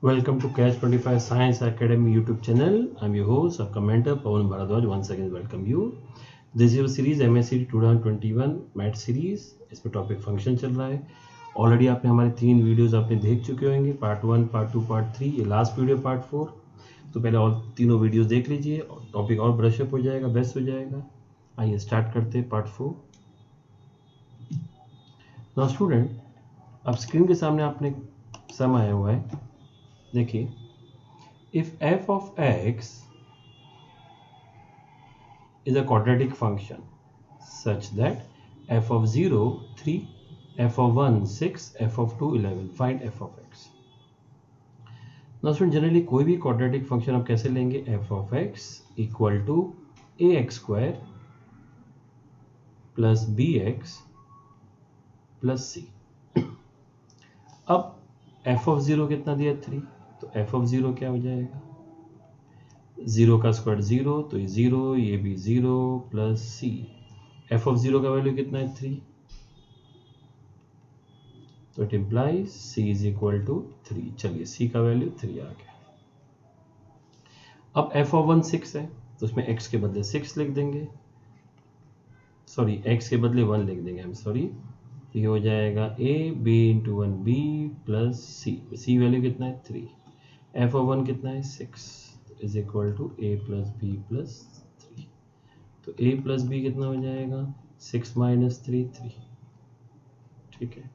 Welcome to Catch 25 Science Academy YouTube channel. I'm your host, a commenter, Pawan Bharadwaj. Once again, welcome you. This is your series MSc 2021 math series. इसमें topic function चल रहा है. Already आपने हमारे 3 videos आपने देख चुके होंगे, पार्ट 1, पार्ट 2, पार्ट 3. ये लास्ट वीडियो पार्ट 4. तो पहले और तीनों वीडियोस देख लीजिए, टॉपिक और ब्रशअप हो जाएगा, बेस्ट हो जाएगा. आइए स्टार्ट करते हैं पार्ट 4. नाउ स्टूडेंट, अब स्क्रीन के सामने आपने सम आया हुआ है. देखिए, if f of x is a quadratic function such that f of 0 3, f of 1 6, f of 2 11, find f of x. Now student, generally कोई भी quadratic function आप कैसे लेंगे? f of x equal to ax square plus bx plus c. अब f of 0 कितना दिया? 3. तो f of 0 क्या हो जाएगा? 0 का स्क्वायर 0, तो ये 0, ये भी 0 प्लस c. f of 0 का वैल्यू कितना है? 3. तो it implies c is equal to 3. चलिए, c का वैल्यू 3 आ गया. अब f of 1 6 है, तो उसमें x के बदले 6 लिख देंगे. सॉरी, x के बदले 1 लिख देंगे. तो ये हो जाएगा a b into 1 b plus c value कितना है? 3. f of 1 कितना है? 6 is equal to a plus b plus 3. तो a प्लस b कितना हो जाएगा? 6 माइनस 3 3. ठीक है.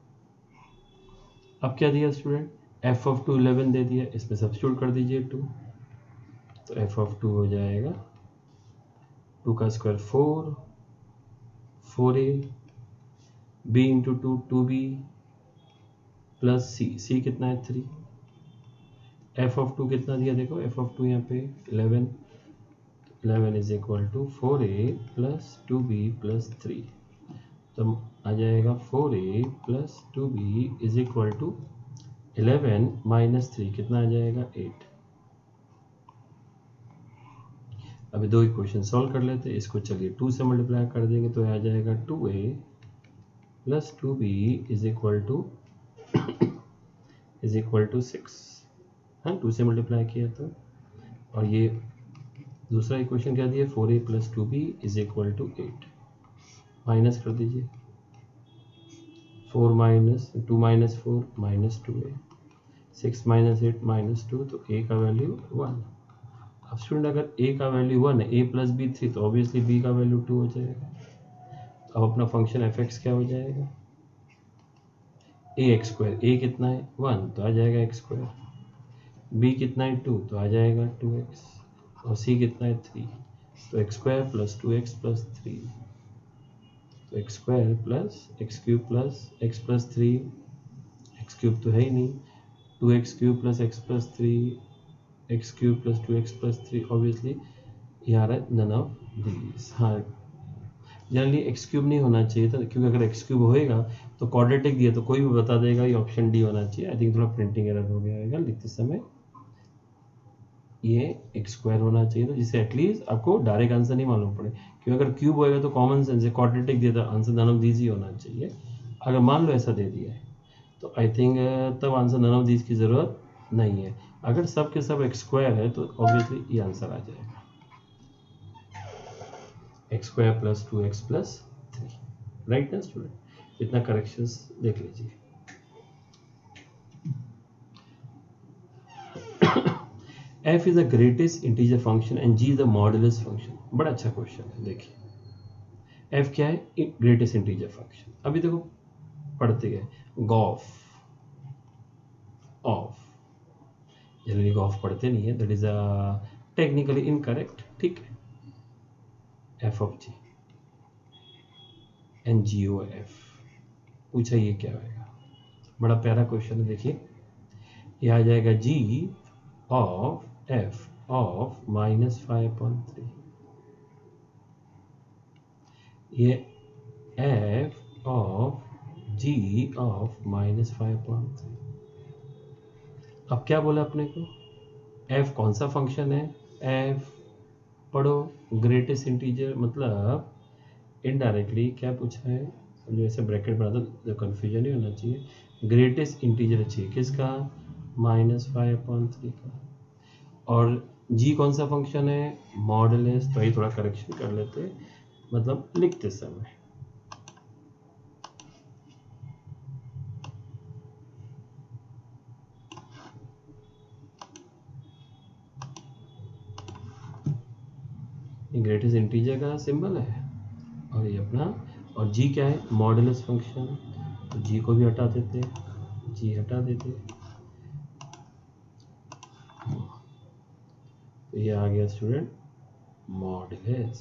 अब क्या दिया स्टूडेंट? f of 2 11 दे दिया, इसमें सब्स्टिट्यूट कर दीजिए 2. तो f of 2 हो जाएगा 2 का square 4, 4a, b into 2 2b plus c कितना है? 3. f of 2 कितना दिया? देखो, f of 2 यहाँ पे 11 is equal to 4a plus 2b plus 3. तो आ जाएगा 4a plus 2b is equal to 11 minus 3 कितना आ जाएगा? 8. अभी दो इक्वेशन सॉल्व कर लेते हैं. इसको चलिए 2 से मल्टीप्लाई कर देंगे तो आ जाएगा 2a plus 2b is equal to 6. हाँ, 2 से मल्टीप्लाई किया तो. और ये दूसरा इक्वेशन क्या दिया? 4a plus 2b is equal to 8. Minus कर दीजिए. 4 minus 2 minus 4 minus 2a, 6 minus 8 minus 2. तो a का वैल्यू 1. अब स्टूडेंट, अगर a का वैल्यू 1 है, a प्लस b 3, तो ऑब्वियसली b का वैल्यू 2 हो जाएगा. अब अपना फंक्शन f(x) क्या हो जाएगा? ax square. a कितना है? 1, तो आ जाएगा x स्क्वायर. b कितना है? 2, तो आ जाएगा 2x. और c कितना है? 3. तो x square plus 2x plus 3. तो x square plus x cube plus x plus 3. x cube तो है ही नहीं. 2x cube plus x plus 3, x cube plus 2x plus 3. Obviously ये आ रहा है नन ऑफ दीज. हाँ, जनरली x क्यूब नहीं होना चाहिए था, क्योंकि अगर x क्यूब होएगा तो क्वाड्रेटिक दिया तो कोई भी बता देगा ये ऑप्शन डी होना चाहिए. आई थिंक थोड़ा प्रिंटिंग एरर हो गया होगा लिखते समय. ये x स्क्वायर होना चाहिए था, जिससे एटलीस्ट आपको डायरेक्ट आंसर नहीं मालूम पड़े. क्योंकि अगर क्यूब होएगा तो कॉमन सेंस है, क्वाड्रेटिक दिया था, आंसर नन ऑफ दीज ही होना चाहिए. अगर मान लो ऐसा दे दिया है तो आई थिंक तब आंसर नन ऑफ दीज की ज़रूरत नहीं है. अगर सब के सब x स्क्वायर है तो ऑब्वियसली ये आंसर आ जाएगा. x square plus 2x plus 3. Right ना स्टूडेंट? इतना करेक्शंस देख लीजिए. f is the greatest integer function and g is the modulus function. बड़ा अच्छा क्वेश्चन है. देखिए, f क्या है? Greatest integer function. अभी देखो पढ़ते गए. गॉफ ऑफ, जनरली गॉफ पढ़ते नहीं है, दैट इज टेक्निकली इनकरेक्ट. ठीक है. f of g and g o f पूछा, ये क्या होगा? बड़ा प्यारा क्वेश्चन है. देखिए, ये आ जाएगा g ऑफ f ऑफ -5/3. ये f ऑफ g ऑफ -5/3. अब क्या बोला अपने को? f कौन सा फंक्शन है? f पढ़ो, ग्रेटेस्ट इंटीजर. मतलब इनडायरेक्टली क्या पूछा है? जो ऐसे ब्रैकेट बना दो, जो कन्फ्यूजन नहीं होना चाहिए. ग्रेटेस्ट इंटीजर चाहिए किसका? -5/3 का। और g कौन सा फंक्शन है? मॉडुलस। तो ये थोड़ा करेक्शन कर लेते हैं, मतलब लिखते समय। ये ग्रेटेस्ट इंटीजर का सिंबल है और ये अपना, और g क्या है? Modulus function. तो g को भी हटा देते, g हटा देते, तो ये आ गया स्टूडेंट मॉडुलस।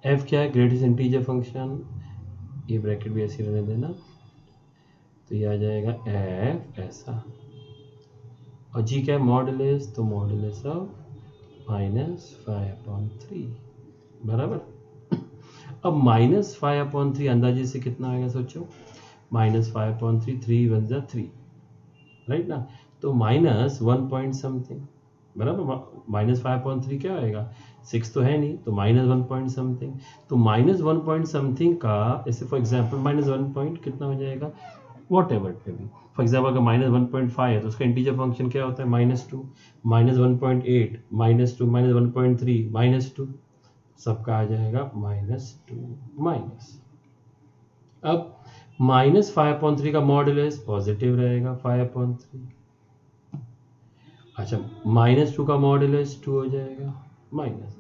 f क्या है? Greatest integer function. ये ब्रैकेट भी ऐसे रहने देना, तो ये आ जाएगा f ऐसा। और g क्या है? मॉडुलस। तो मॉडुलस ऑफ -5/3 बराबर। अब -5/3 अंदाजे से कितना आएगा सोचो? -5/3, 3 वन जा 3, राइट ना। तो -1 पॉइंट समथिंग बराबर। -5/3 क्या आएगा? 6 तो है नहीं, तो -1 पॉइंट समथिंग। तो -1 पॉइंट समथिंग का, जैसे फॉर एग्जाम्पल -1 पॉइंट कितना हो जाएगा? वॉट एवर पे भी। फॉर एग्जाम्पल अगर -1.5 है तो उसका इंटीजर फंक्शन क्या होता है? -2, -1.8, -2, -1.3, -2, सबका आ जाएगा -2 माइनस। अब -5/3 का मॉडुलस पॉजिटिव रहेगा 5/3। अच्छा, -2 का मॉडुलस 2 हो जाएगा माइनस।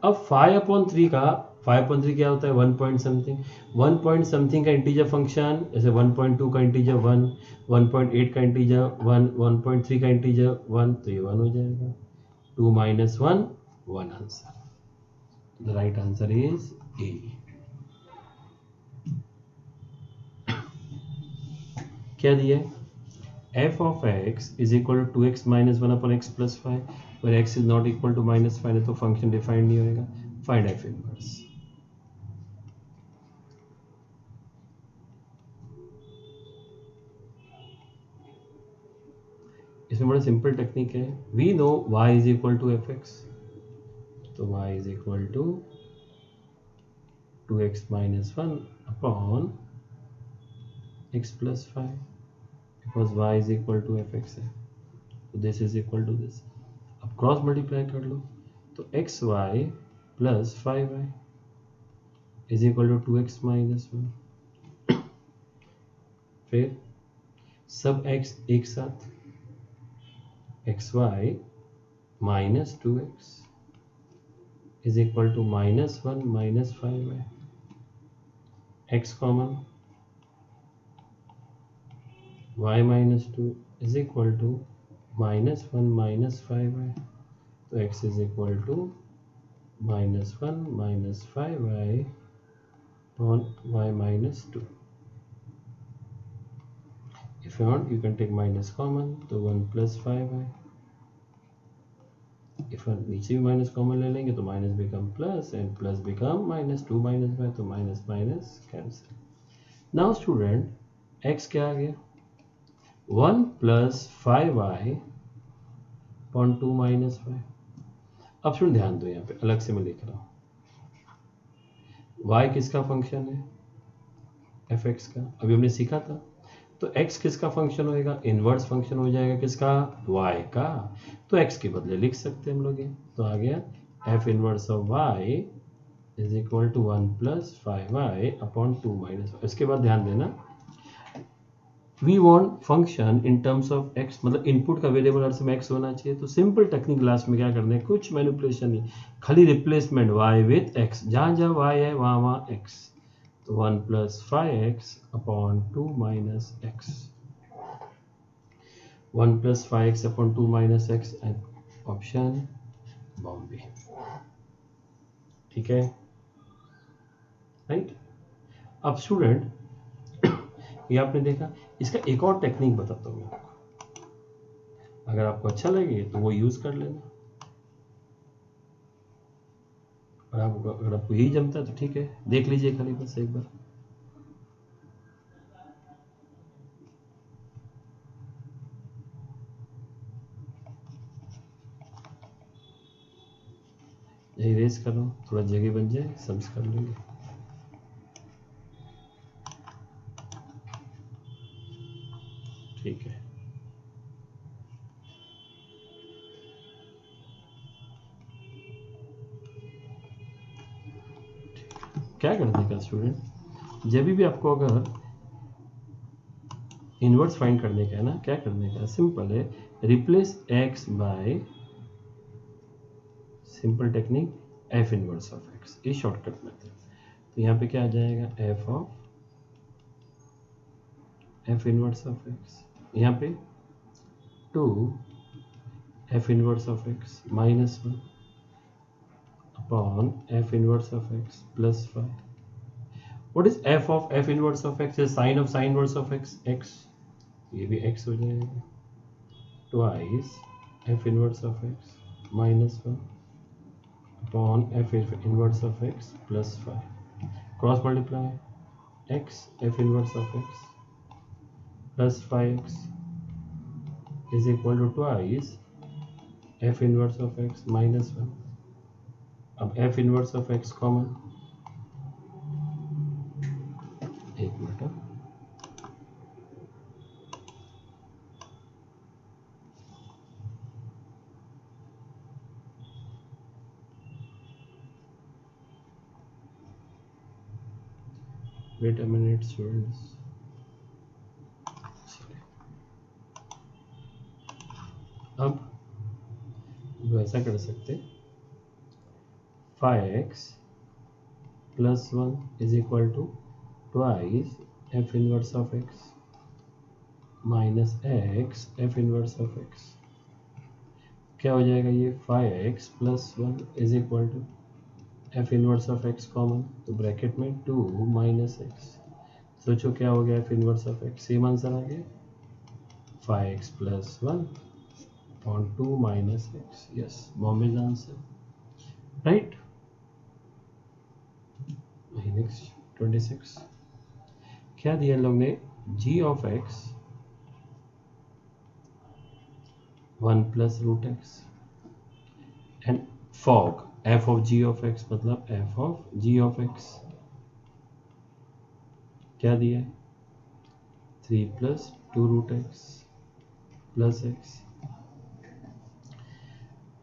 अब 5/3 का, 5/3 क्या होता है? 1 पॉइंट समथिंग। 1 पॉइंट समथिंग का इंटीजर फंक्शन, जैसे 1.2 का इंटीजर 1, 1.8 का इंटीजर 1, 1.3 का इंटीजर 1, तो ये 1 हो जाएगा। 2 - 1 1 answer. The right answer is a. क्या दिया है? f of x is equal to 2x minus 1 upon x plus 5, where x is not equal to -5 है तो फंक्शन डिफाइंड नहीं होएगा। Find f inverse. इसमें बड़ा सिंपल टेक्निक है। We know y is equal to fx, तो y is equal to 2x minus 1 upon x plus 5, because y is equal to fx है, तो this is equal to this. अब cross multiply कर लो, तो xy plus 5y is equal to 2x minus 1। फिर सब x एक साथ, xy minus 2x is equal to -1 minus 5y। x common, y minus 2 is equal to -1 minus 5y, तो x is equal to -1 minus 5y on y minus 2. If you want, you can take minus common, तो 1 plus 5y. If you नीचे भी minus common ले लेंगे तो minus become plus and plus become -2 minus 5, तो minus minus cancel. Now student x क्या आ गया? 1 plus 5y upon 2 minus 5। अब स्टूडेंट ध्यान दो, यहाँ पे अलग से मैं लिख रहा हूँ। y किसका फंक्शन है? fx का, अभी हमने सीखा था। तो x किसका फंक्शन होएगा? इनवर्स फंक्शन हो जाएगा किसका? y का। तो x के बदले लिख सकते हैं हम लोग ये, तो आ गया f inverse of y is equal to 1 plus 5y upon 2 minus. इसके बाद ध्यान देना, we want function in terms of x, मतलब इनपुट का वेरिएबल हर समय x होना चाहिए। तो सिंपल टेक्निक लास्ट में क्या करना है? कुछ मैनिपुलेशन नहीं, खाली रिप्लेसमेंट y विथ x, जहाँ जहाँ y है वहाँ वहाँ x। तो 1 plus 5x upon 2 minus x, 1 plus 5x upon 2 minus x, option Bombay. ठीक है, राइट। अब स्टूडेंट ये आपने देखा, इसका एक और टेक्निक बताता हूँ मैं आपको, अगर आपको अच्छा लगे तो वो यूज कर लेना, और अगर आपको यही जमता है तो ठीक है, देख लीजिए खाली बस एक बार। इरेज कर रहा हूँ, थोड़ा जगह बन जाए, समझ कर लेंगे। ठीक है। क्या करने का स्टूडेंट, जब भी आपको अगर इनवर्स फाइंड करने का है ना, क्या करने का, सिंपल है, replace x bye simple technique f inverse of x, ये शॉर्टकट मेथड। तो यहाँ पे क्या आ जाएगा, f इनवर्स ऑफ x, यहाँ पे 2 f inverse of x minus 1 upon f inverse of x plus 5। What is f of f inverse of x, sine of sine inverse of x, x, ये भी x हो जाएगा, twice f inverse of x minus 1 upon f inverse of x plus 5, cross multiply x f inverse of x plus 5x is equal to twice f inverse of x minus 1। अब f inverse of x common, एक मिनट, wait a minute students. अब वैसा कर सकते, 5x plus 1 is equal to twice f inverse of x minus x f inverse of x, क्या हो जाएगा ये, 5x plus 1 is equal to f inverse of x common, तो ब्रैकेट में 2 माइनस x, सोचो क्या हो गया f inverse of x, same answer आ गया, 5x plus 1 on 2 minus x, yes, Bombay's answer, right? Next 26, क्या दिया लोग ने, g of x 1 plus root x and fog f of g of x, मतलब f of g of x क्या दिया, 3 plus 2 root x plus x।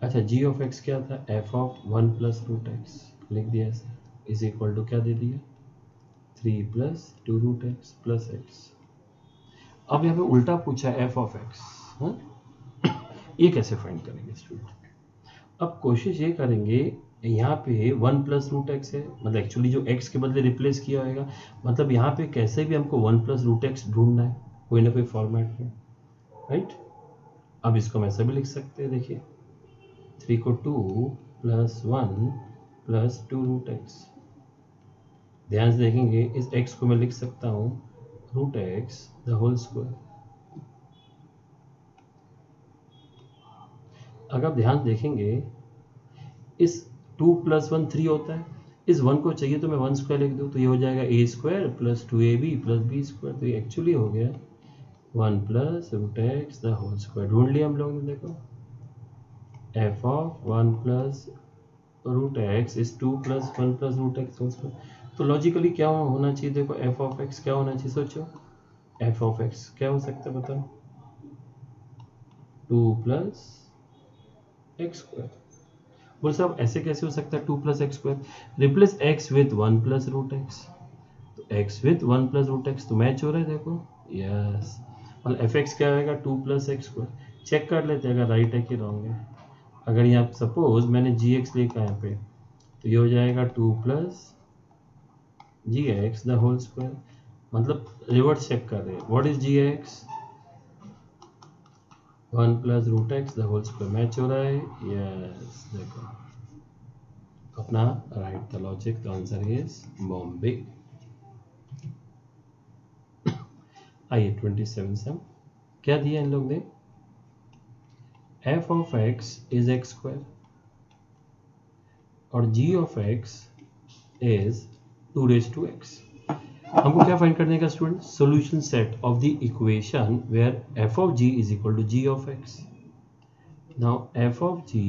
अच्छा, g of x क्या था, f of 1 plus root x लिख दिया ऐसे, is equal to क्या दे दिया, 3 plus 2 root x plus x। अब यहाँ पे उल्टा पूछा f of x, हाँ, ये कैसे फाइंड करेंगे स्टूडेंट। अब कोशिश ये करेंगे, यहाँ पे 1 plus root x है, मतलब एक्चुअली जो x के बदले रिप्लेस किया होगा, मतलब यहाँ पे कैसे भी हमको 1 plus root x ढूंढना है, कोई ना कोई फॉर्मेट में, राइट। अब इसको हम ऐसा भी लिख सकते हैं, देखिए 3 को 2 plus 1 plus 2 root x, ध्यान से देखेंगे इस x को मैं लिख सकता हूँ root x the whole square. अगर आप ध्यान देखेंगे इस 2 plus 1 3 होता है, इस 1 को चाहिए तो मैं 1 स्क्वायर लिख दूँ, तो ये हो जाएगा a square plus 2ab plus b square, तो ये एक्चुअली हो गया 1 plus root x the whole square. ढूंढ लिया हम लोग ने, देखो f of 1 plus root x is 2 plus 1 plus root x whole square. तो लॉजिकली क्या होना चाहिए, देखो f of x क्या होना चाहिए, सोचो f of x क्या हो सकता है बताओ, 2 plus x स्क्वायर। बोल साहब ऐसे कैसे हो सकता है 2 plus x square, replace x with 1 plus root x, तो x with 1 plus root x तो मैच हो रहा है, देखो यस, मतलब fx क्या होगा 2 plus x स्क्वायर। चेक कर लेते हैं अगर राइट है कि रॉन्ग है। अगर यहाँ सपोज मैंने gx लिखा यहाँ पे, तो ये हो जाएगा 2 plus gx the whole square, मतलब रिवर्स चेक कर रहे हैं, what is gx, 1 plus root x the whole square, match हो रहा है, यस, देखो अपना right the logic, the answer is Bombay. आइए 27 से क्या दिया इन लोग ने, f of x is x square और g of x is 2 raised to x। हमको क्या फाइंड करने का student, solution set of the equation where f of g is equal to g of x। now f of g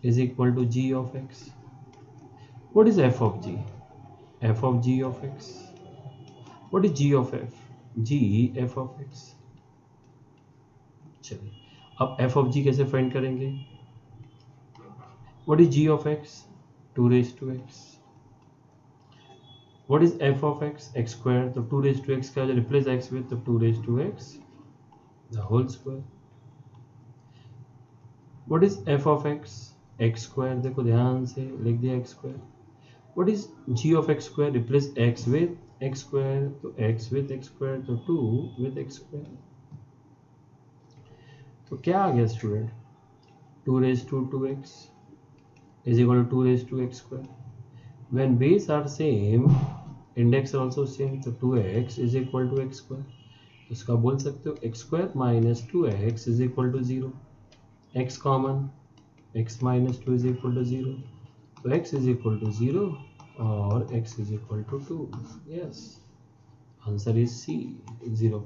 is equal to g of x। what is f of g, f of g of x, what is g of f, g f of x। चलिए अब f of g कैसे find करेंगे, what is g of x, 2 raised to x. What is f of x? X square. तो 2 raised to x का जो replace x with, तो 2 raised to x the whole square. What is f of x? X square. देखो ध्यान से लिख दिया x square. What is g of x square? Replace x with x square, तो x with x square, तो 2 with x square. तो क्या आ गया student? 2 raised to 2x is equal to 2 raised to x square. When base are same, index are also same, तो 2x is equal to x square. तो इसका बोल सकते हो x square minus 2x is equal to 0. x common, x minus 2 is equal to 0. So x is equal to 0 or x is equal to 2. Yes, answer is C, 0,